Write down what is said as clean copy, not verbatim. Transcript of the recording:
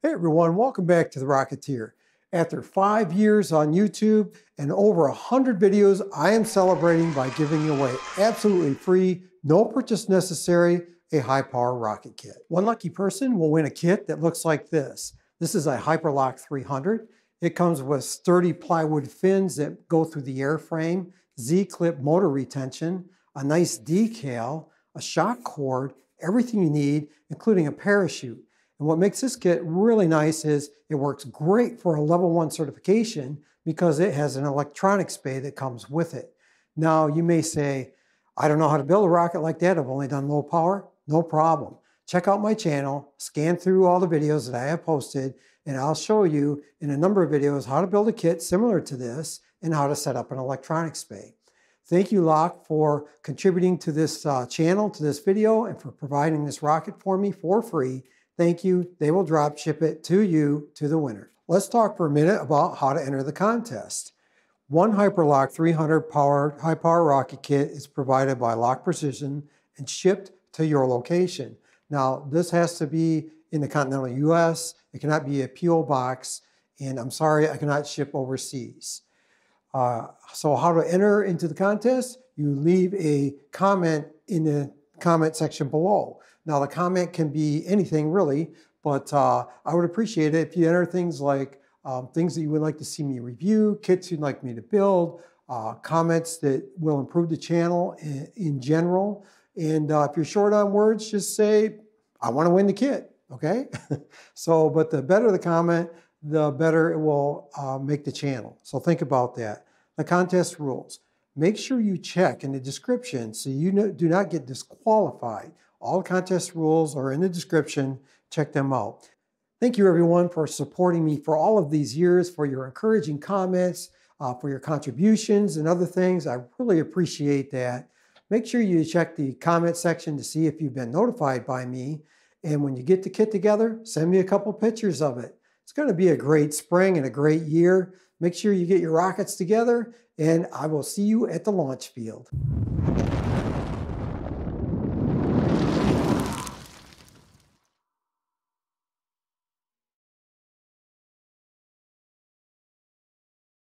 Hey everyone, welcome back to The Rocketeer. After 5 years on YouTube and over 100 videos, I am celebrating by giving away absolutely free, no purchase necessary, a high-power rocket kit. One lucky person will win a kit that looks like this. This is a HyperLoc 300. It comes with sturdy plywood fins that go through the airframe, Z-clip motor retention, a nice decal, a shock cord, everything you need, including a parachute. And what makes this kit really nice is it works great for a level 1 certification because it has an electronics bay that comes with it. Now you may say, I don't know how to build a rocket like that. I've only done low power. No problem. Check out my channel, scan through all the videos that I have posted, and I'll show you in a number of videos how to build a kit similar to this and how to set up an electronics bay. Thank you, Loc, for contributing to this channel, to this video, and for providing this rocket for me for free. Thank you. They will drop ship it to you, to the winner. Let's talk for a minute about how to enter the contest. One HyperLoc 300 high power rocket kit is provided by Loc Precision and shipped to your location. Now, this has to be in the continental US. It cannot be a PO box, and I'm sorry, I cannot ship overseas. So how to enter into the contest? You leave a comment in the comment section below. Now the comment can be anything really, but I would appreciate it if you enter things like things that you would like to see me review, kits you'd like me to build, comments that will improve the channel in general. And if you're short on words, just say, I want to win the kit, okay? But the better the comment, the better it will make the channel. So think about that. The contest rules. Make sure you check in the description so you do not get disqualified. All contest rules are in the description. Check them out. Thank you everyone for supporting me for all of these years, for your encouraging comments, for your contributions and other things. I really appreciate that. Make sure you check the comment section to see if you've been notified by me. And when you get the kit together, send me a couple pictures of it. It's going to be a great spring and a great year. Make sure you get your rockets together, and I will see you at the launch field.